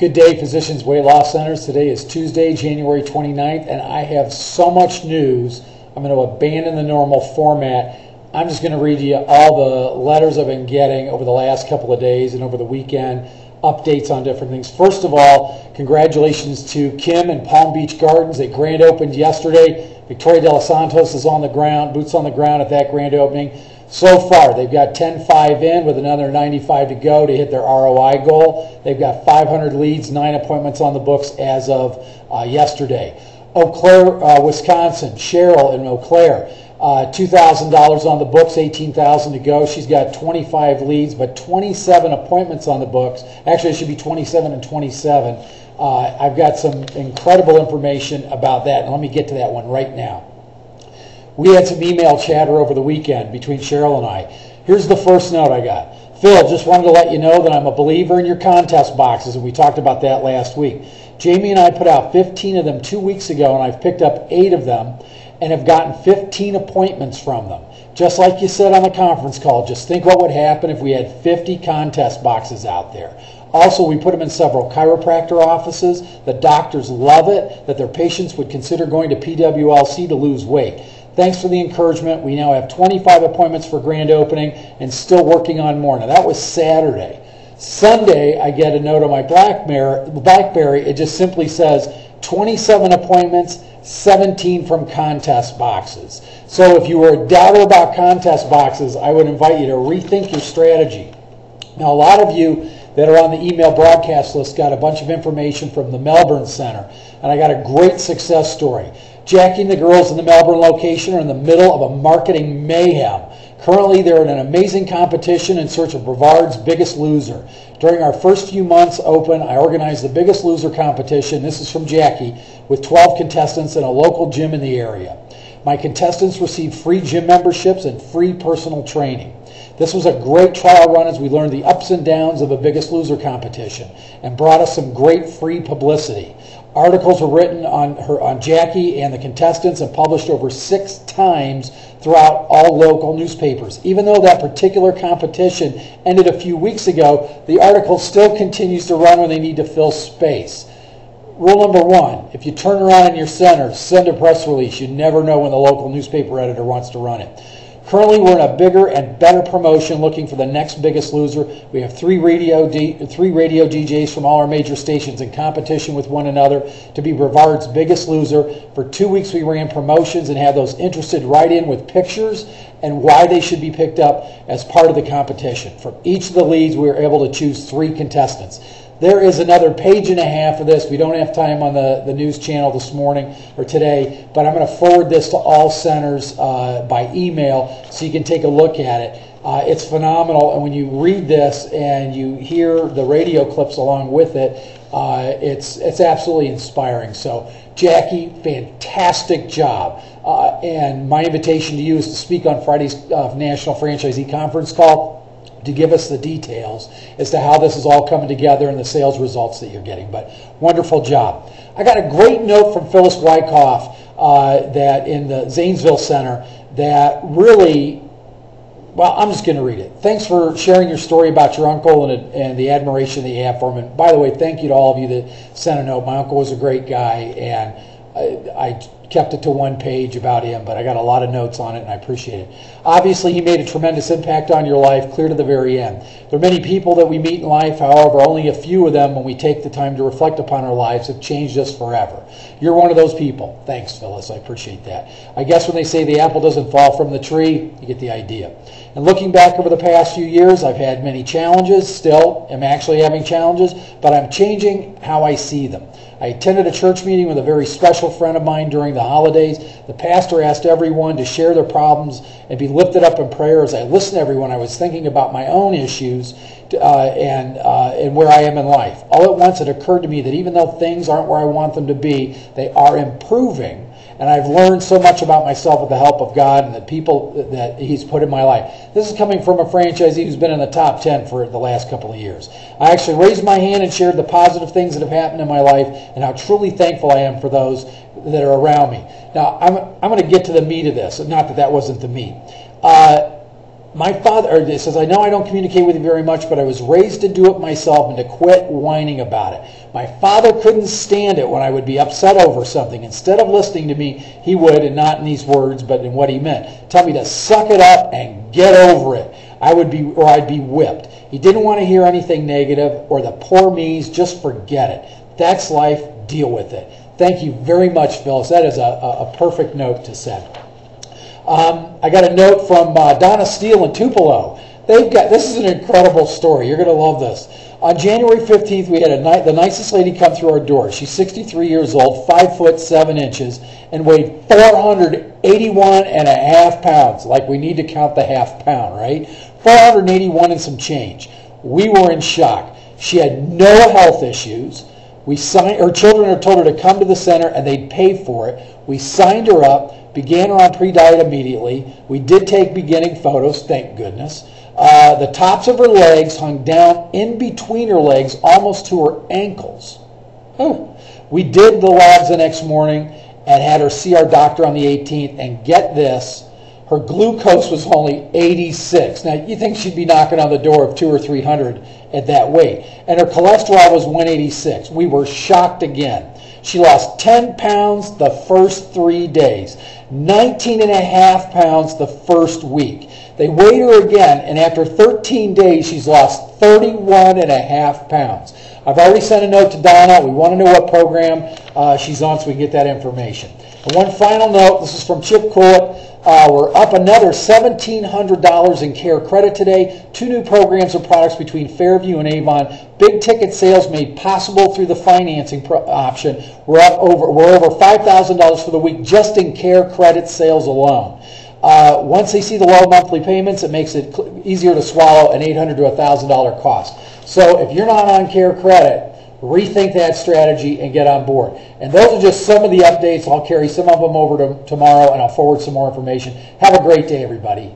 Good day, Physicians Weight Loss Centers. Today is Tuesday, January 29th, and I have so much news. I'm going to abandon the normal format. I'm just going to read you all the letters I've been getting over the last couple of days and over the weekend, updates on different things. First of all, congratulations to Kim and Palm Beach Gardens. They grand opened yesterday. Victoria de los Santos is on the ground, boots on the ground at that grand opening. So far, they've got 10-5 in with another 95 to go to hit their ROI goal. They've got 500 leads, 9 appointments on the books as of yesterday. Eau Claire, Wisconsin, Cheryl in Eau Claire, $2,000 on the books, 18,000 to go. She's got 25 leads, but 27 appointments on the books. Actually, it should be 27 and 27. I've got some incredible information about that, and let me get to that one right now. We had some email chatter over the weekend between Cheryl and I. Here's the first note I got. Phil, just wanted to let you know that I'm a believer in your contest boxes, and we talked about that last week. Jamie and I put out 15 of them 2 weeks ago, and I've picked up 8 of them and have gotten 15 appointments from them. Just like you said on the conference call, just think what would happen if we had 50 contest boxes out there. Also, we put them in several chiropractor offices. The doctors love it, that their patients would consider going to Pwlc to lose weight. Thanks for the encouragement. We now have 25 appointments for grand opening and still working on more. Now, that was Saturday. Sunday, I get a note on my BlackBerry. It just simply says 27 appointments, 17 from contest boxes. So if you were a doubter about contest boxes, I would invite you to rethink your strategy. Now, a lot of you that are on the email broadcast list got a bunch of information from the Melbourne Center, and I got a great success story. Jackie and the girls in the Melbourne location are in the middle of a marketing mayhem. Currently, they're in an amazing competition in search of Brevard's Biggest Loser. During our first few months open, I organized the Biggest Loser competition, this is from Jackie, with 12 contestants in a local gym in the area. My contestants received free gym memberships and free personal training. This was a great trial run as we learned the ups and downs of a Biggest Loser competition and brought us some great free publicity. Articles were written on Jackie and the contestants and published over 6 times throughout all local newspapers. Even though that particular competition ended a few weeks ago, the article still continues to run when they need to fill space. Rule number 1, if you turn around in your center, send a press release. You never know when the local newspaper editor wants to run it. Currently, we're in a bigger and better promotion looking for the next Biggest Loser. We have 3 radio DJs from all our major stations in competition with one another to be Brevard's Biggest Loser. For 2 weeks, we ran promotions and had those interested write in with pictures and why they should be picked up as part of the competition. From each of the leads, we were able to choose 3 contestants. There is another page and a half of this. We don't have time on the news channel this morning or today, but I'm going to forward this to all centers by email so you can take a look at it. It's phenomenal, and when you read this and you hear the radio clips along with it, it's absolutely inspiring. So, Jackie, fantastic job. And my invitation to you is to speak on Friday's National Franchisee Conference call, to give us the details as to how this is all coming together and the sales results that you're getting. But wonderful job. I got a great note from Phyllis Wyckoff that in the Zanesville Center that really, well, I'm just going to read it. Thanks for sharing your story about your uncle and the admiration that you have for him. And by the way, thank you to all of you that sent a note. My uncle was a great guy, and I kept it to 1 page about him, but I got a lot of notes on it, and I appreciate it. Obviously, he made a tremendous impact on your life, clear to the very end. There are many people that we meet in life, however, only a few of them, when we take the time to reflect upon our lives, have changed us forever. You're one of those people. Thanks, Phyllis. I appreciate that. I guess when they say the apple doesn't fall from the tree, you get the idea. And looking back over the past few years, I've had many challenges, still am actually having challenges, but I'm changing how I see them. I attended a church meeting with a very special friend of mine during the holidays. The pastor asked everyone to share their problems and be lifted up in prayer. As I listened to everyone, I was thinking about my own issues and where I am in life. All at once, it occurred to me that even though things aren't where I want them to be, they are improving. And I've learned so much about myself with the help of God and the people that He's put in my life. This is coming from a franchisee who's been in the top 10 for the last couple of years. I actually raised my hand and shared the positive things that have happened in my life and how truly thankful I am for those that are around me. Now, I'm going to get to the meat of this. Not that that wasn't the meat. My father, or it says, I know I don't communicate with you very much, but I was raised to do it myself and to quit whining about it. My father couldn't stand it when I would be upset over something. Instead of listening to me, he would, and not in these words, but in what he meant, tell me to suck it up and get over it. I'd be whipped. He didn't want to hear anything negative or the poor me's, just forget it. That's life, deal with it. Thank you very much, Phyllis. That is a perfect note to send. I got a note from Donna Steele in Tupelo. This is an incredible story. You're going to love this. On January 15th, we had the nicest lady come through our door. She's 63 years old, 5 foot 7 inches, and weighed 481 and a half pounds. Like we need to count the half pound, right? 481 and some change. We were in shock. She had no health issues. Her children had told her to come to the center and they'd pay for it. We signed her up, began her on pre-diet immediately. We did take beginning photos, thank goodness. The tops of her legs hung down in between her legs almost to her ankles. We did the labs the next morning and had her see our doctor on the 18th, and get this, her glucose was only 86. Now, you think she'd be knocking on the door of 200 or 300 at that weight. And her cholesterol was 186. We were shocked again. She lost 10 pounds the first 3 days, 19 and a half pounds the first week. They weighed her again, and after 13 days, she's lost 31 and a half pounds. I've already sent a note to Donna. We want to know what program she's on so we can get that information. And one final note, this is from Chip Coolett. We're up another $1,700 in care credit today. 2 new programs or products between Fairview and Avon. Big ticket sales made possible through the financing option. We're over $5,000 for the week just in care credit sales alone. Once they see the low monthly payments, it makes it easier to swallow an $800 to $1,000 cost. So if you're not on care credit, rethink that strategy and get on board. And those are just some of the updates. I'll carry some of them over to tomorrow, and I'll forward some more information. Have a great day, everybody.